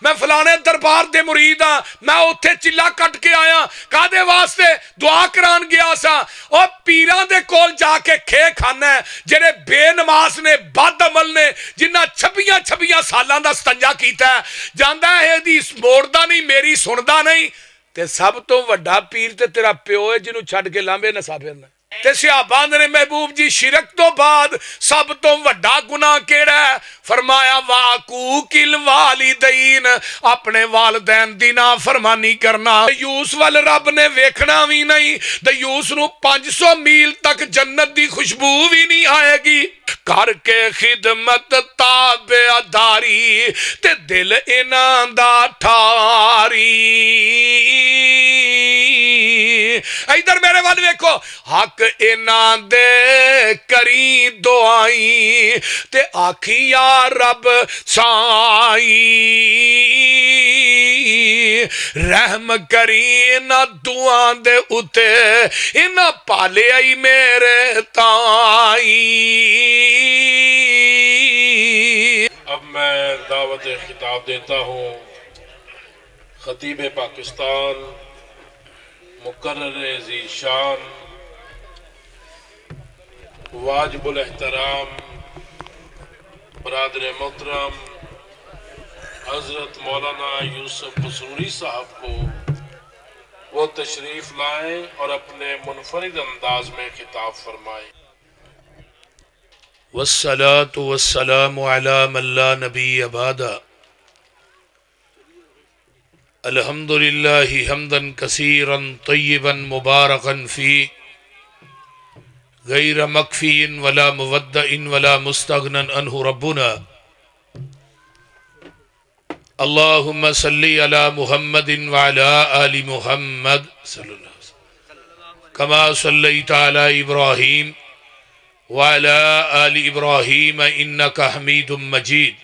میں فلانے دربار دے مرید ہاں، میں اتھے چلا کٹ کے آیا، کادے واسطے دعا کران گیا سا۔ اور پیران دے کول جا کے کھے کھانا ہے جنہیں بے نماز نے، بد عمل نے، جنہ چھبیاں سالان دا ستنجا کیتا ہے، جاندہ ہے حدیث موڑدہ نہیں، میری سندہ نہیں، تے سب تو وڈا پیر تے تیرا پیو ہے جنہوں چھڑ کے لامبے نسا پھرنا۔ تے صحابہ نے محبوب جی شرک تو بعد سب تو وڈا گناہ کیڑا ہے؟ فرمایا واقوق الوالدین، اپنے والدین دی نافرمانی کرنا۔ دیوس وال رب نے ویکھنا بھی نہیں، دیوس نو 500 میل تک جنت دی خوشبو بھی نہیں آئے گی۔ کر کے خدمت تابعداری تے دل انہاں دا ٹھاری۔ ادھر میرے وال ویکھو، حق انہاں دے کری دعائی تے آکھی یا رب سائی، رحم کری انہاں دعاں دے اتے، انہاں پالے آئی میرے تائی۔ اب میں دعوت خطاب دیتا ہوں خطیب پاکستان مقرر ذی شان واجب الاحترام برادر محترم حضرت مولانا یوسف مسروری صاحب کو وہ تشریف لائیں اور اپنے منفرد انداز میں خطاب فرمائیں۔ والصلاة والسلام على من لا نبی بعد۔ الحمد للہ حمدا کثیرا طیبا مبارکا فی غیر مکفی ولا مودع ولا مستغنا عنہ ربنا۔ اللہم صلی علی محمد وعلی آل محمد صلی اللہ علیہ وسلم کما صلیت علی ابراہیم وعلی آل ابراہیم انکا حمید مجید۔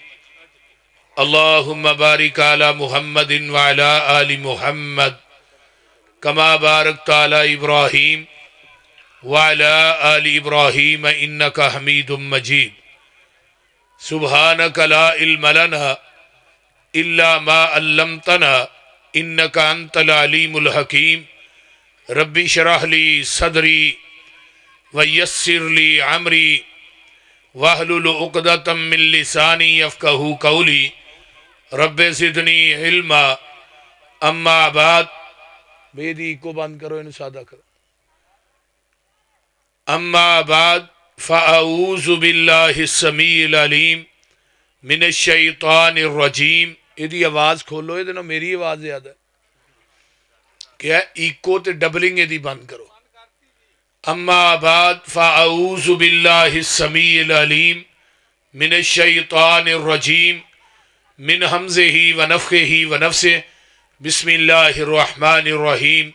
اللہم بارک علی محمد وعلی آل محمد کما بارکت علی ابراہیم وعلی آل ابراہیم انکا حمید مجید۔ سبحانک لا علم لنا الا ما علمتنا انکا انت العلیم الحکیم۔ رب اشرح لی صدری ویسر لی عمری واحلل عقدۃ من لسانی یفقہوا قولی۔ رب زدنی علما۔ اما بعد، بیدی کو بند کرو، انہوں سادہ کرو۔ اما بعد فاعوذ باللہ السمیع العلیم من الشیطان الرجیم۔ یہ آواز کھولو، یہ میری آواز زیادہ ہے کیا ایکو تے ڈبلنگ یہ بند کرو۔ اما بعد فاعوذ باللہ السمیع العلیم من الشیطان الرجیم من حمزہ ونفخہ ونفسہ بسم اللہ الرحمن الرحیم۔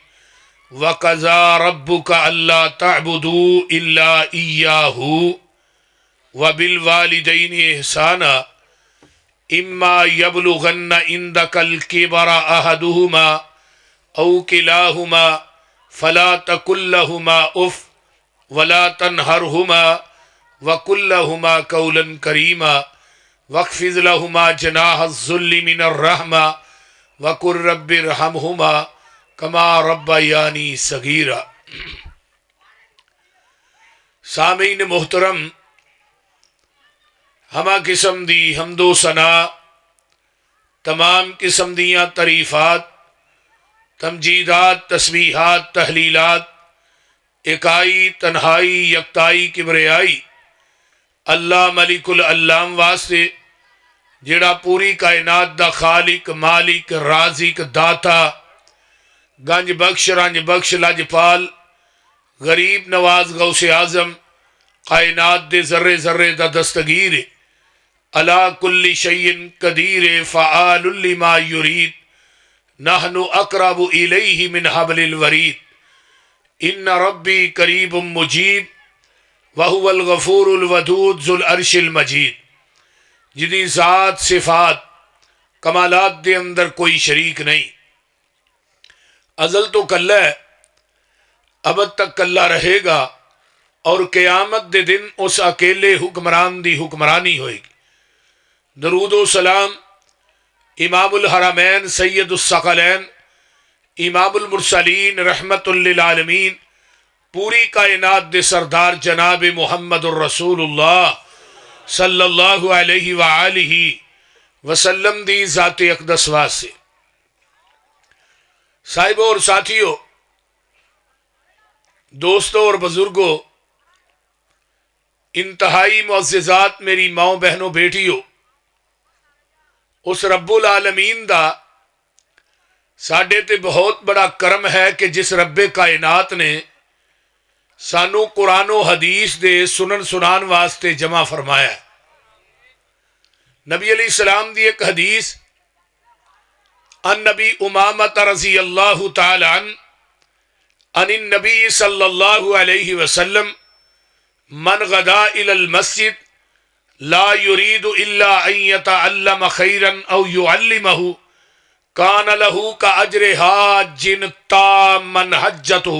وَقَضَىٰ رَبُّكَ أَلَّا تَعْبُدُوا إِلَّا إِيَّاهُ وَبِالْوَالِدَيْنِ إِحْسَانًا إِمَّا يَبْلُغَنَّ عِندَكَ الْكِبَرَ أَحَدُهُمَا أَوْ كِلَاهُمَا فَلَا تَقُل لَّهُمَا أُفٍّ وَلَا تَنْهَرْهُمَا وَقُل لَّهُمَا قَوْلًا كَرِيمًا واخفض لهما جناح الذل من الرحمة وقل رب ارحمهما كما ربياني صغيرا۔ سامعین محترم، ہما قسم دی حمد و ثنا، تمام قسم دیاں تعریفات، تمجیدات، تسبیحات، تحلیلات، اکائی، تنہائی، یکتائی، کبریائی اللہ ملک العلام واسطے جڑا پوری کائنات دا خالق، مالک، رازق، داتا، گنج بخش، رنج بخش، لجپال، غریب نواز، غوث اعظم، کائنات دے ذرے ذرے دا دستگیر، علا کل شیء قدیر، فعال لما یرید، نحن اقرب الیہ من حبل الورید، ان ربی قریب مجیب وَهُوَ الْغَفُورُ الْوَدُودُ ذُو الْعَرْشِ الْمَجِيدُ۔ جنہی ذات، صفات، کمالات دے اندر کوئی شریک نہیں، ازل تو کلہ ہے، ابد تک کلہ رہے گا، اور قیامت دے دن اس اکیلے حکمران دی حکمرانی ہوئے گی۔ درود و سلام امام الحرمین سید الثقلین امام المرسلین رحمت للعالمین پوری کائنات دے سردار جناب محمد الرسول اللہ صلی اللہ علیہ وآلہ وسلم دی ذات اقدس واسطے صاحبوں اور ساتھیوں، دوستوں اور بزرگوں، انتہائی معززات میری ماؤں بہنوں بیٹیوں، اس رب العالمین دا ساڈے تے بہت بڑا کرم ہے کہ جس رب کائنات نے سانو قرآن و حدیث دے سنن سنان واسطے جمع فرمایا ہے۔ نبی علیہ السلام دی ایک حدیث ان نبی امامت رضی اللہ تعالی عنہ ان النبی صلی اللہ علیہ وسلم من غدا الى المسجد لا يريد الا ان يتعلم خيرا او يعلمه كان له كاجر حاج تاما حجته۔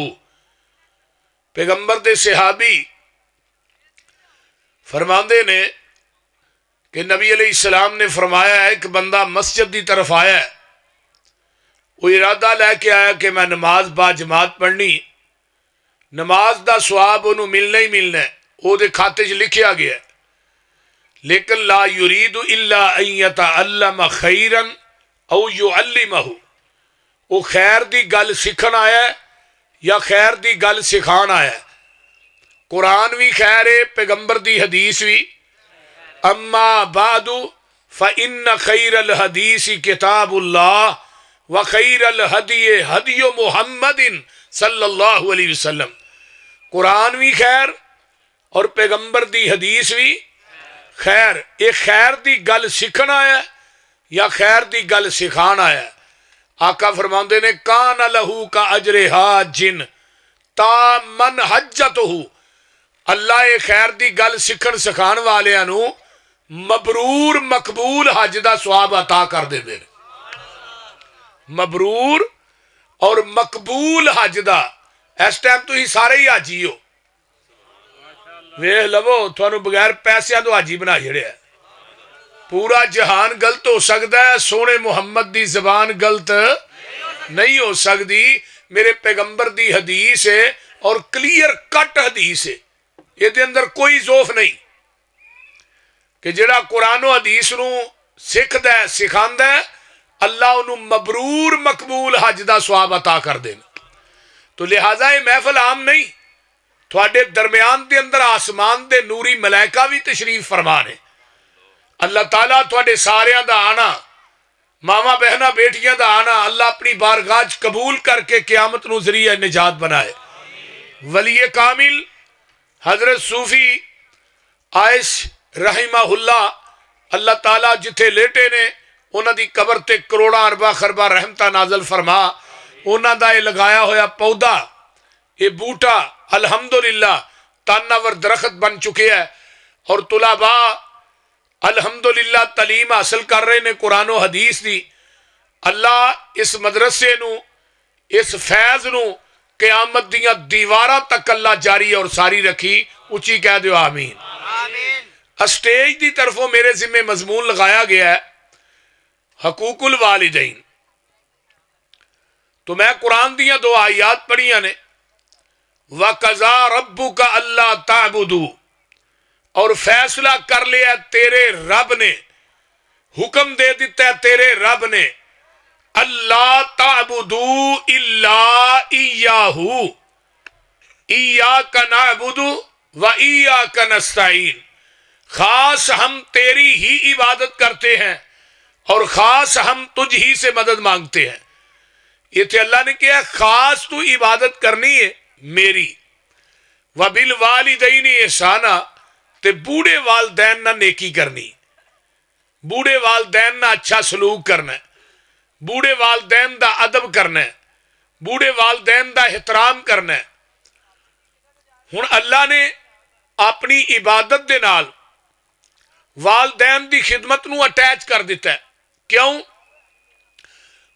پیغمبر دے صحابی فرماندے نے کہ نبی علیہ السلام نے فرمایا ہے کہ بندہ مسجد دی طرف آیا ہے، وہ ارادہ لے کے آیا کہ میں نماز با جماعت پڑھنی، نماز دا ثواب انہوں ملنا ہی ملنا ہے، وہ دے کھاتے چ لکھیا گیا ہے، لیکن لا یرید الا ان یتعلم خیرا او یعلمہ، وہ خیر دی گل سیکھن آیا ہے یا خیر دی گل سکھان آیا ہے۔ قرآن بھی خیر ہے، پیغمبر دی حدیث بھی۔ اما بعد فإن خیر الحدیث کتاب اللہ وخیر الہدی ہدی محمد صلی اللہ علیہ وسلم۔ قرآن بھی خیر اور پیغمبر دی حدیث بھی خیر۔ یہ خیر دی گل سیکھن آیا ہے یا خیر دی گل سکھان آیا ہے۔ آقا فرماندے نے کان لہو کا اجر حاج تامن حجتہ، اللہ یہ خیر دی گل سکھن سکھان والیاں نو مبرور مقبول حج دا ثواب عطا کر دے دے۔ مبرور اور مقبول حج دا، اس ٹائم تو ہی سارے ہی حاجی ہو، ویکھ لو تھانوں بغیر پیسیاں تو حاجی بنا چھڑیا ہے۔ پورا جہان غلط ہو سکتا ہے، سونے محمد دی زبان غلط نہیں ہو سکتی۔ میرے پیغمبر دی حدیث ہے اور کلیئر کٹ حدیث ہے، یہ دے اندر کوئی ذوف نہیں کہ جڑا قرآن و حدیث نو سکھدا ہے سکھاندا ہے، اللہ انہوں مبرور مقبول حج دا ثواب عطا کر دینا۔ تو لہٰذا یہ محفل عام نہیں، تھوڑے درمیان دے اندر آسمان دے نوری ملائکہ بھی تشریف فرما نے۔ اللہ تعالیٰ تھوڑے ساریاں دا آنا، ماما بہنا بیٹیاں دا آنا، اللہ اپنی بارگاہ قبول کر کے قیامت نو ذریعہ نجات بنائے۔ ولی کامل حضرت صوفی عائش رحمہ اللہ، اللہ تعالیٰ جتھے لیٹے نے انہاں دی قبر تے کروڑاں ارباں خرباں رحمتہ نازل فرما۔ انہاں دا یہ لگایا ہویا پودا، یہ بوٹا الحمدللہ تانور درخت بن چکے ہے، اور طلباء الحمدللہ تعلیم حاصل کر رہے نے قرآن و حدیث دی۔ اللہ اس مدرسے نو، اس فیض نو قیامت دیاں دیواراں تک اللہ جاری اور ساری رکھی، اچھی کہہ دیو آمین۔ اسٹیج دی طرفوں میرے ذمہ مضمون لگایا گیا ہے حقوق الوالدین، تو میں قرآن دیاں دو آیات پڑھیاں نے، وَقَضَىٰ رَبُّكَ أَلَّا تَعْبُدُوا، اور فیصلہ کر لیا تیرے رب نے، حکم دے دیتا ہے تیرے رب نے، اللہ تعبدوا الا ایاہ، ایاک نعبد و ایاک نستعین، خاص ہم تیری ہی عبادت کرتے ہیں اور خاص ہم تجھ ہی سے مدد مانگتے ہیں۔ یہ تھے اللہ نے کیا خاص تو عبادت کرنی ہے میری، وبالوالدین احسانا، تے بوڑھے والدین نہ نیکی کرنی، بوڑھے والدین نہ اچھا سلوک کرنا ہے، بوڑھے والدین دا ادب کرنا ہے، بوڑھے والدین دا احترام کرنا ہے۔ ہن اللہ نے اپنی عبادت دے نال والدین دی خدمت نو اٹیچ کر دیتا ہے۔ کیوں؟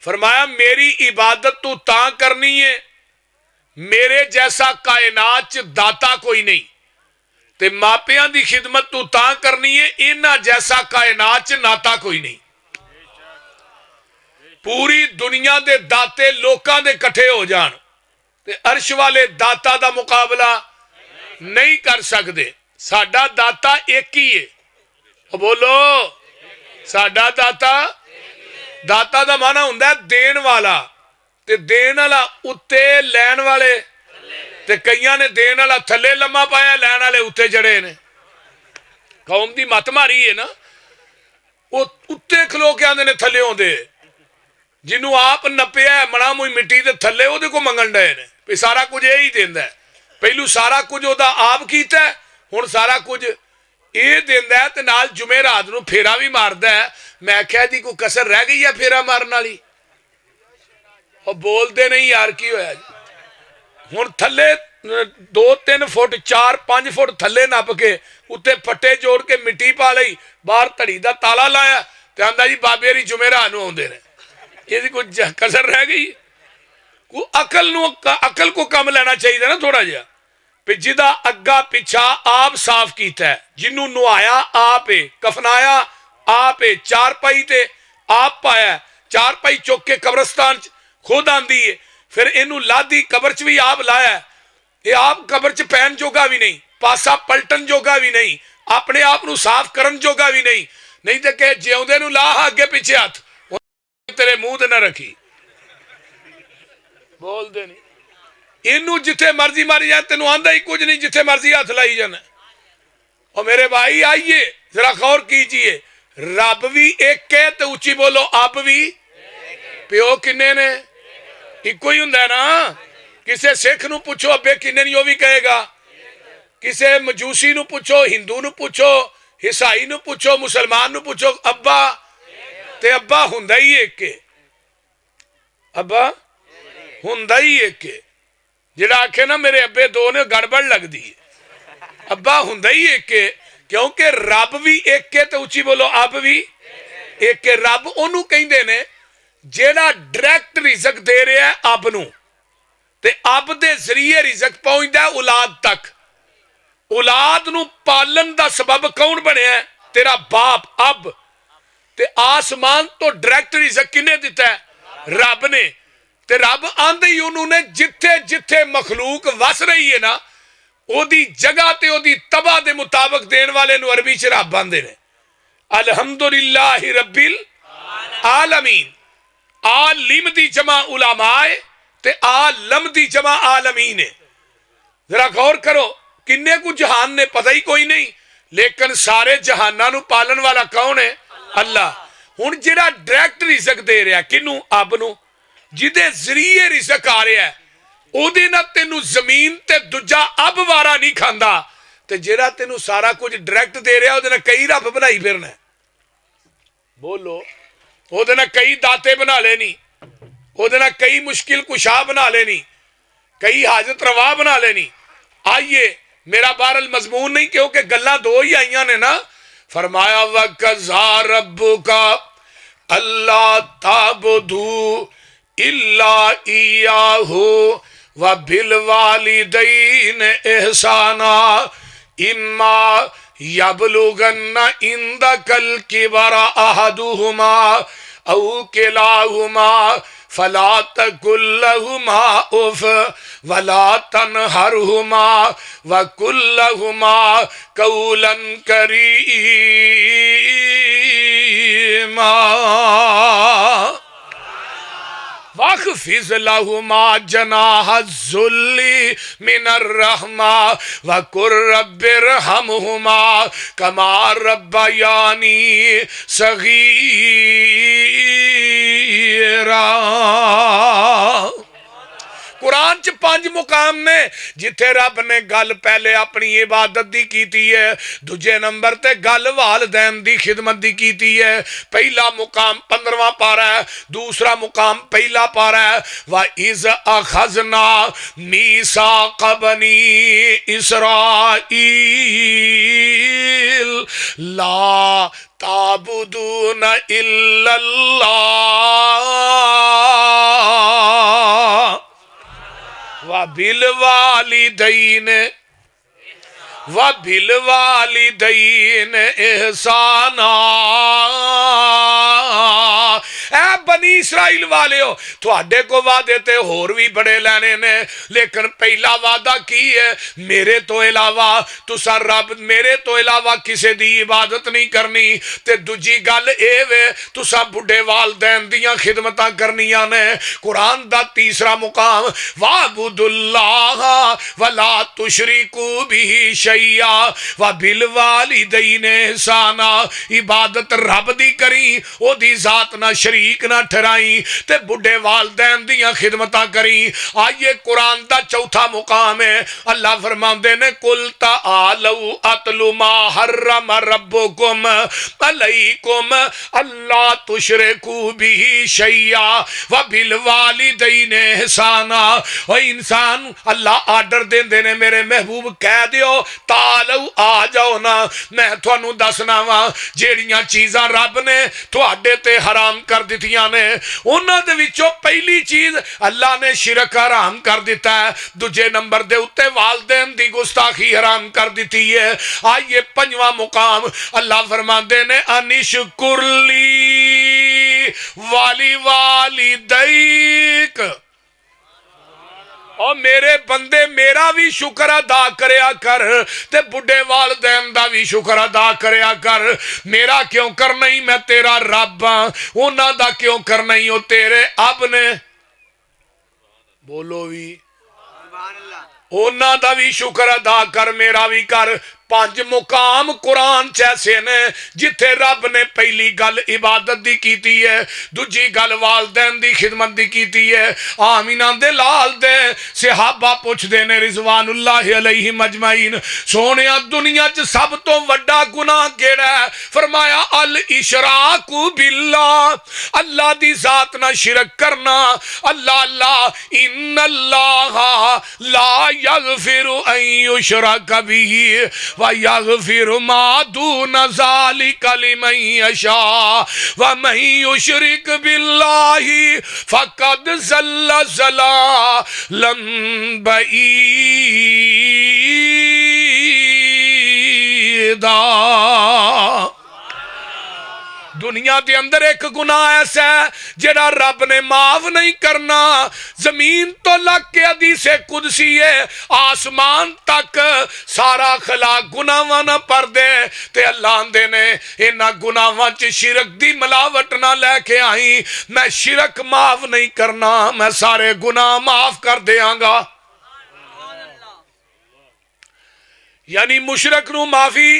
فرمایا میری عبادت تو تاں کرنی ہے، میرے جیسا کائنات چ داتا کوئی نہیں، تے ماپیاں دی خدمت تو تاں کرنی ہے، انہاں جیسا کائنات چ ناتا کوئی نہیں۔ پوری دنیا دے داتے لوکاں دے کٹھے ہو جان تے عرش والے داتا دا مقابلہ نہیں کر سکتے. ساڈا داتا ایک ہی ہے. بولو ساڈا داتا دا مانا ہوندا ہے دین والا. تے دین والا اتے لین والے تے کئیاں نے دین والا تھلے لمحہ پایا لین والے اتے جڑے نے. قوم دی مت ماری ہے نا. وہ اتے کھلو کے آندے نے تھلے ہوندے جنوں آپ نپیا ہے منا موئی مٹی دے تھلے وہ کو منگن ڈے نے پہ سارا کچھ یہی دیندا ہے. پہلو سارا کچھ وہ آپ کیتا ہے ہن سارا کچھ یہ دیندا ہے تے نال جمعرات نو پھیرا بھی ماردا ہے. میں کہا جی کوئی کسر رہ گئی ہے پھیرا مارن والی؟ اور بول دے نہیں یار کی ہویا جی. ہن تھلے 2-3 فٹ 4-5 فٹ تھلے نپ کے اتنے پٹے جوڑ کے مٹی پا لئی باہر تڑی دا تالا لایا تے آندا جی بابے ری جمعرات نو آوندے نے. یہ کوئی کسر رہ گئی؟ عقل کو کم لینا چاہیے نا تھوڑا جہا. پہ جدا اگا پچھا آپ صاف کیتا ہے. جنوں نوایا آپ کفنایا آپ چارپائی تے آپ پایا. چارپائی چوک کے قبرستان خود آندی ہے. پھر اینو لادی قبر چ بھی آپ لایا. یہ آپ قبر چ پہن جوگا بھی نہیں پاسا پلٹن جوگا بھی نہیں اپنے آپ نو صاف کرن جوگا بھی نہیں. نہیں تے کہ جیوندے نو لا اگے پیچھے ہاتھ تیرے منہ تے نہ رکھی. بول دے نہیں اینو جتھے مرضی ماری جائے تینوں آندا ہی کچھ نہیں جتھے مرضی ہاتھ لائی جانا. اور میرے بھائی آئیے ذرا غور کیجئے. رب بھی ایک ہے تو اچھی بولو اب بھی. پیو کنے نے ایک ہی ہوندا ہے نا. کسے سکھ نو پوچھو ابے کنے نہیں وہ بھی کہے گا. کسے مجوسی نو پوچھو ہندو نو پوچھو عیسائی نو پوچھو مسلمان نو پوچھو ابا تے ابا ہوندا ہی ایک ہے. ابا ہوندا ہی ایک ہے. جڑا آکھے نا میرے ابے دو نے گڑبڑ لگ دی. ابا ہوندا ہی ایک ہے کیونکہ رب بھی ایک ہے تو اچھی بولو اب بھی ایک ہے. رب انہوں کہندے نے جیڑا ڈائریکٹ رزق دے رہا ہے اب نو تے اب دے ذریعے رزق پہنچدا ہے اولاد تک. اولاد نو پالن دا سبب کون بنیا ہے؟ تیرا باپ اب. تے آسمان تو ڈائریکٹ رزق کنے دیتا ہے؟ رب نے. تے رب آندے ہی انہوں نے جتھے جتھے مخلوق وس رہی ہے نا او دی جگہ تے او دی تباہ دے مطابق دین والے نو عربی چ رب آندے نے الحمدللہ رب العالمین. عالم دی جمع علماء تے عالم دی جمع عالمین ہے. ذرا غور کرو کنے کو جہان نے پتہ ہی کوئی نہیں لیکن سارے جہاناں نو پالن والا کون ہے؟ اللہ. ہن جڑا ڈائریکٹ رزق دے رہا کنوں اب نو جدے ذریعے رزق آ رہا ہے او دے نہ تینو زمین تے دجا اب وارا نہیں کھاندا تے جڑا تینو سارا کچھ ڈائریکٹ دے رہا او دے نہ کئی رب بنائی پھرنا ہے. بولو او دے نہ کئی داتے بنا لینی او دے نہ کئی مشکل کشا بنا لینی کئی حاجت روا بنا لینی. آئیے میرا بہرحال مضمون نہیں کیونکہ گلاں دو ہی آئیاں نے نا. فرمایا وَقَضَىٰ رَبُّكَ أَلَّا تَعْبُدُوا إِلَّا إِيَّاهُ وَبِالْوَالِدَيْنِ إِحْسَانًا إِمَّا يَبْلُغَنَّ عِندَكَ الْكِبَرَ أَحَدُهُمَا أَوْ كِلَاهُمَا فَلَا تَقُل لَّهُمَا أُفٍّ وَلَا تَنْهَرْهُمَا وَقُل لَّهُمَا قَوْلًا كَرِيمًا وَاخْفِضْ لَهُمَا جَنَاحَ الذُّلِّ مِنَ الرَّحْمَةِ وَقُل رَّبِّ ارْحَمْهُمَا كَمَا رَبَّيَانِي صَغِيرًا. قرآن چ 5 مقام نے جتھے رب نے گل پہلے اپنی عبادت دی کیتی ہے دوجے نمبر تے گل والدین دی خدمت دی کیتی ہے. پہلا مقام 15واں پارہ ہے دوسرا مقام پہلا پارہ ہے وَإِذْ أَخَذْنَا مِيثَاقَ بَنِي إِسْرَائِيلَ لَا تَعْبُدُونَ إِلَّا اللَّهَ وَبِالْوَالِدَيْنِ إِحْسَانًا. اے بنی اسرائیل والےو تواڈے کو وعدے تے ہور بھی بڑے لینے نے لیکن پہلا وعدہ کی ہے میرے تو علاوہ تسا رب میرے تو علاوہ کسے دی عبادت نہیں کرنی تے دوجی گل اے وے تسا بڑھے والدین دیاں خدمتاں کرنیاں نے قرآن دا تیسرا مقام وَعْبُدُ اللَّهَ وَلَا تُشْرِكُوا بِهِ شَيْئًا وَبِالْوَالِدَيْنِ اِحْسَانًا عبادت رب دی کری او دی ذات نہ شریک نہ ٹھرائی تے بڑھے والدین دیاں خدمتاں کری آئیے قرآن دا چوتھا مقام ہے اللہ فرماندے نے قُلْ تَعَالَوْا أَتْلُ مَا حَرَّمَ رَبُّكُمْ عَلَيْكُمْ أَلَّا تُشْرِكُوا بِهِ شَيْئًا وَبِالْوَالِدَيْنِ احسانا او انسان اللہ آرڈر دین دینے میرے محبوب کہہ دیو تالو آ جاؤ نا میں تھانو دسنا وا جیڑیاں چیزاں رب نے تواڈے تے حرام کر دتیاں نے انہاں دے وچوں پہلی چیز اللہ نے شرک حرام کر دیتا ہے دوجے نمبر دے اتے والدین دی گستاخی حرام کر دیتی ہے آئیے پنجواں مقام اللہ فرماندے نے انشکر لی والی والدیک اور میرے بندے میرا بھی شکر ادا کریا کر تے بڑھے والدین دا بھی شکر ادا کریا کر میرا کیوں کر نہیں میں تیرا رب ہاں انہاں دا کیوں کر نہیں ہو تیرے اب نے بولو بھی انہاں دا بھی شکر ادا کر میرا بھی کر پانچ مقام قرآن چیسے نے جتھے رب نے پہلی گل عبادت دی کیتی ہے دوجی گل والدین دی خدمت دی کیتی ہے آمینہ دے لال دے صحابہ پوچھ دینے رضوان اللہ علیہ مجمعین سونیا دنیا چ سب تو وڈا گناہ کیڑا ہے فرمایا الاشراک باللہ اللہ دی ذات نہ شرک کرنا اللہ ان اللہ لا یغفر ان یشرک به وَيَغْفِرُ مَا دُونَ ذَلِكَ لِمَن يَشَاءُ وَمَن يُشْرِكْ بِاللَّهِ فَقَدْ ضَلَّ ضَلَالًا بَعِيدًا دنیا دے اندر ایک گناہ ایسا ہے جڑا رب نے معاف نہیں کرنا زمین تو لگ کے حدیث قدسی ہے آسمان تک سارا خلاق گناہاں نہ پر دے تے اللہ دے نے انہاں گناہاں چ شرک دی ملاوٹ نہ لے کے آئی میں شرک معاف نہیں کرنا میں سارے گناہ معاف کر دیاں گا یعنی مشرک نو معافی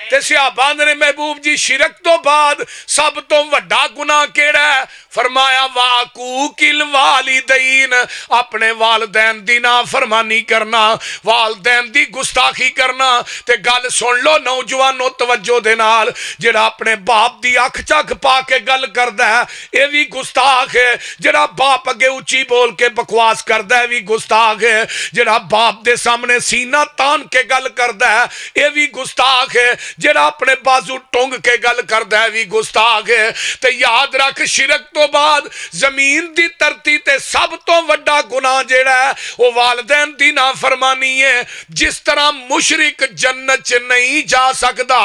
تے صحابہ نے محبوب جی شرک تو بعد سب تو وڈا گناہ کیڑا ہے فرمایا واقوق الوالدین اپنے والدین دی نافرمانی کرنا والدین دی گستاخی کرنا تے گل سن لو نوجوانو توجہ دے نال جڑا اپنے باپ دی اکھ چکھ پا کے گل کردا ہے اے وی گستاخ ہے جڑا باپ اگے اونچی بول کے بکواس کردا ہے وی گستاخ ہے جڑا باپ دے سامنے سینہ تان کے گل کردا ہے اے وی گستاخ ہے جڑا اپنے بازو ٹونگ کے گل کردا ہے وی گستاخ ہے تے یاد رکھ شرک تو بعد زمین دی ترتی تے سب تو وڈا گناہ جیڑا ہے وہ والدین دی نافرمانی ہے جس طرح مشرک جنت چ نہیں جا سکدا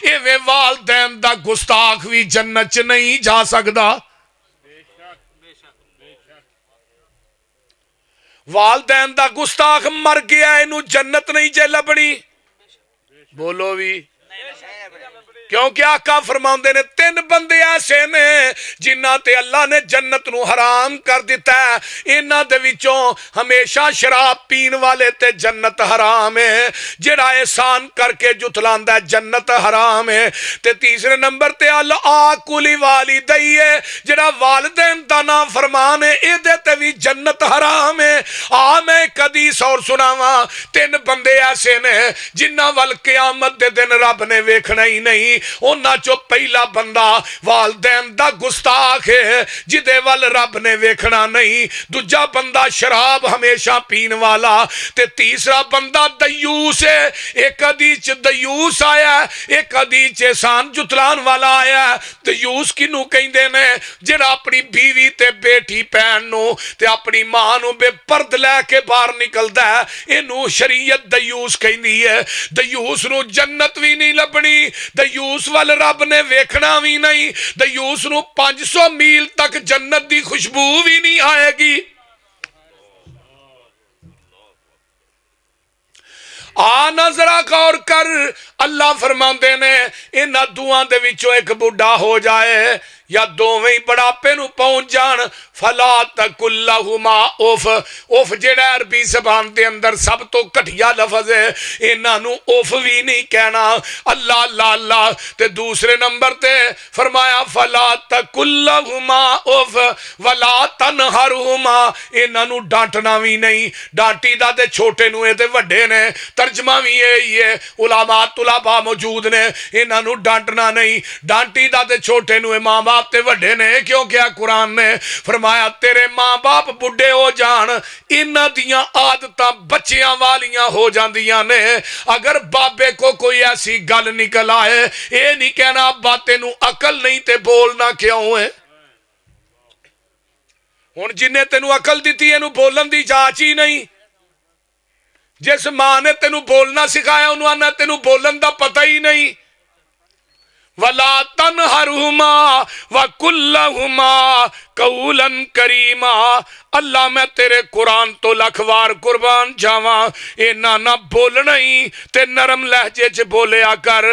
ایویں والدین دا گستاخ بھی جنت چ نہیں جا سکدا والدین دا گستاخ مر گیا اینو جنت نہیں جے لبنی بولو بھی کیونکہ آقا فرماندے نے تین بندے ایسے نے جنہ تے اللہ نے جنت نو حرام کر دیتا ہے انہاں دے وچوں ہمیشہ شراب پین والے تے جنت حرام ہے جڑا احسان کر کے جتلاندا ہے جنت حرام ہے تے تیسرے نمبر تے العاقل والدی ہے جڑا والدین دا نافرمان ہے اے دے تے وی جنت حرام ہے میں حدیث اور سناواں تین بندے ایسے نے جنہاں ول قیامت دے دن رب نے ویکھنا ہی نہیں انہاں چو پہلا بندہ والدین دا گستاخ ہے جدے ول رب نے ویکھنا نہیں دوجا بندہ شراب ہمیشہ پین والا تے تیسرا بندہ دیوس ہے ایک حدیث دیوس آیا ہے ایک حدیث احسان جتلان والا آیا ہے دیوس کنوں کہندے نے جڑا اپنی بیوی تے بیٹی پہن نو تے اپنی ماں نو بے پرد لے کے باہر نکلدا ہے اینو شریعت دیوس کہندی ہے دیوس نو جنت بھی نہیں لبنی دیوس دیوس وال رب نے ویکھنا بھی نہیں، دیوس نو 500 میل تک جنت دی خوشبو بھی نہیں آئے گی۔ آنا ذرا غور کر، اللہ فرماندے نے انہاں دعاں دے وچوں ایک بڈھا ہو جائے یا دوویں ہی بڑھاپے نو پہنچ جان، فلا تقل لہما اوف۔ اوف جڑا عربی زبان دے اندر سب تو گھٹیا لفظ ہے، انہاں نو اوف بھی نہیں کہنا، اللہ اللہ اللہ۔ تے دوسرے نمبر تے فرمایا فلا تقل لہما اوف ولا تنہرہما، انہاں نو ڈانٹنا بھی نہیں، ڈانٹی دا تے چھوٹے نو اے تے وڈے نے، ترجمہ بھی یہی ہے، علماء طلباء موجود نے، انہاں نو ڈانٹنا نہیں، ڈانٹی دا تے چھوٹے نو ماں باپ تے وڈے نے، کیوں کیا قرآن نے فرمایا تیرے ماں باپ بڈھے ہو جان، انہاں دیاں عادتاں بچیاں والیاں ہو جاندیاں نے۔ اگر بابے کو کوئی ایسی گل نکل آئے، اے نہیں کہنا ابا تینوں عقل نہیں تے بولنا کیوں ہے؟ ہن جنہیں تینوں عقل دیتی اینو بولن دی جاچ ہی نہیں، جس ماں نے تینوں بولنا سکھایا انہوں نے تینوں بولن دا پتہ ہی نہیں۔ وَلَا تَنْهَرْهُمَا وَقُلْ لَهُمَا قَوْلًا كَرِيمًا۔ اللہ میں تیرے قرآن تو لکھوار قربان جاواں، اینا نہ بولنا ہی تے نرم لہجے چ بولیا کر،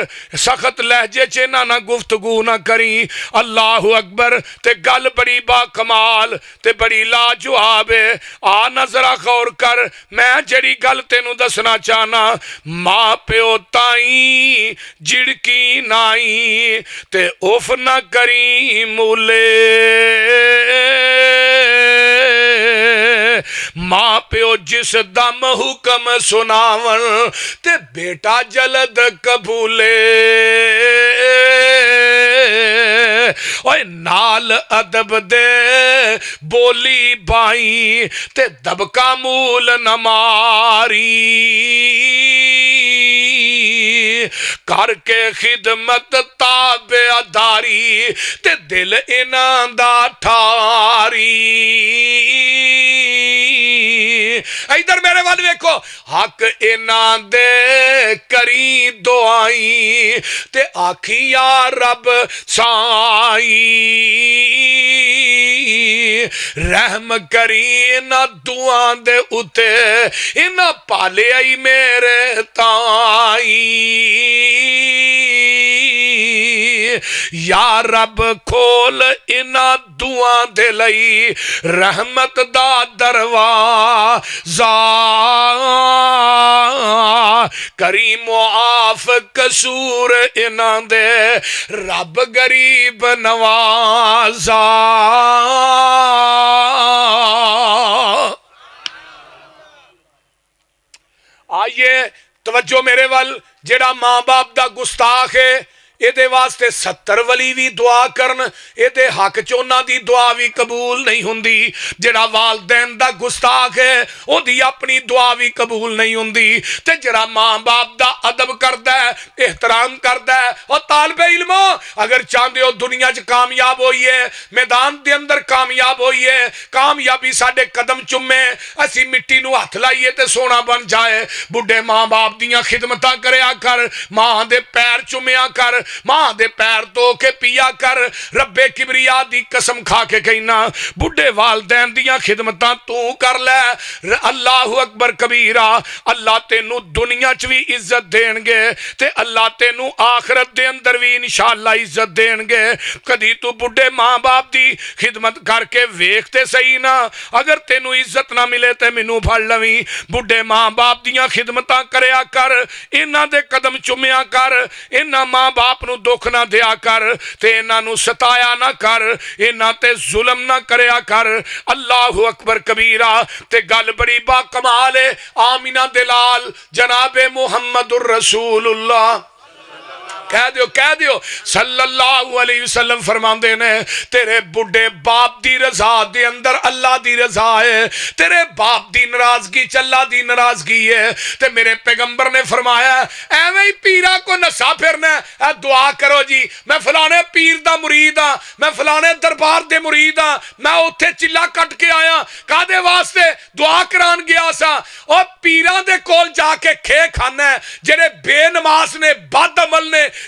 سخت لہجے چ نہ گفتگو نہ کری۔ اللہ اکبر۔ تے گل بڑی با کمال تے بڑی لاجواب ہے۔ آ نظرہ غور کر، میں جڑی گل تینوں دسنا چاہنا، ماں پیو تائیں جڑکی نائی تے اوف نہ کری مولے، ماں پیو جس دم حکم سناون تے بیٹا جلد قبولے، اوے نال ادب دے بولی بائی تے دبکا مول نہ ماری، کر کے خدمت تابع داری تے دل انہاں دا ٹھاری۔ ادھر میرے وال ویکھو، حق انہاں دے کری دعائیں تے آکھی یا رب سائی، رحم کری انہاں دعاں دے اتے، انہاں پالے آئی میرے تائیں، یا رب کھول انہاں دعاں دے لئی رحمت دا دروازہ، کریم معاف قصور انہاں دے رب غریب نوازا۔ آئیے توجہ میرے وال، جڑا ماں باپ دا گستاخ ہے اے دے واسطے 70 ولی بھی دعا کرن، اے دے حق چونا دی دعا بھی قبول نہیں ہوندی۔ جڑا والدین دا گستاخ ہے او دی اپنی دعا بھی قبول نہیں ہوندی۔ تے جڑا ماں باپ دا ادب کردا ہے، احترام کردا ہے، اور طالب علمو اگر چاہندے ہو دنیا چ کامیاب ہوئیے، میدان دے اندر کامیاب ہوئیے، کامیابی ساڈے قدم چومے، اسی مٹی نو ہاتھ لائیے تے سونا بن جائے، بڈھے ماں باپ دیاں خدمتاں کریا کر، ماں دے پیر چومیا کر، ماں دے پیر تو کے پیا کر، رب کبریا دی قسم کھا کے کہنا بڈھے والدین دیاں خدمتاں تو کر لے، اللہ اکبر کبیرہ، اللہ تینوں دنیا چ بھی عزت دین گے تے اللہ تینوں آخرت دے اندر بھی انشاءاللہ عزت دین گے۔ کدی تو بڈھے ماں باپ دی خدمت کر کے ویکھتے صحیح نا، اگر تینوں عزت نہ ملے تے مینوں پھڑ لویں، بڈھے ماں باپ دیاں خدمتاں کریا کر، انہاں دے قدم چومیا کر، انہاں ماں باپ نو دکھ نہ دیا کر تے انہاں نو ستایا نہ کر، انہاں تے ظلم نہ کریا کر۔ اللہ اکبر کبیرہ۔ تے گل بڑی با کمال ہے، آمینہ دلال جناب محمد الرسول اللہ کہہ دیو صلی اللہ علیہ وسلم فرماندے نے تیرے بڈھے باپ دی رضا دے اندر اللہ دی رضا ہے، تیرے باپ دی ناراضگی چ اللہ دی ناراضگی ہے۔ تے میرے پیغمبر نے فرمایا ایویں ہی پیرا کو نسا پھرنا ہے، دعا کرو جی میں فلانے پیر دا مرید ہاں، میں فلانے دربار دے مرید ہاں، میں اوتھے چلا کٹ کے آیا، کادے واسطے دعا کران گیا سا، اور پیراں دے کول جا کے کھے کھانا ہے جڑے بے نماز نے، بد عمل نے،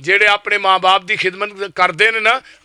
ਜਿਹੜੇ ਆਪਣੇ ਮਾਂ-ਬਾਪ ਦੀ ਖਿਦਮਤ ਕਰਦੇ ਨੇ ਨਾ,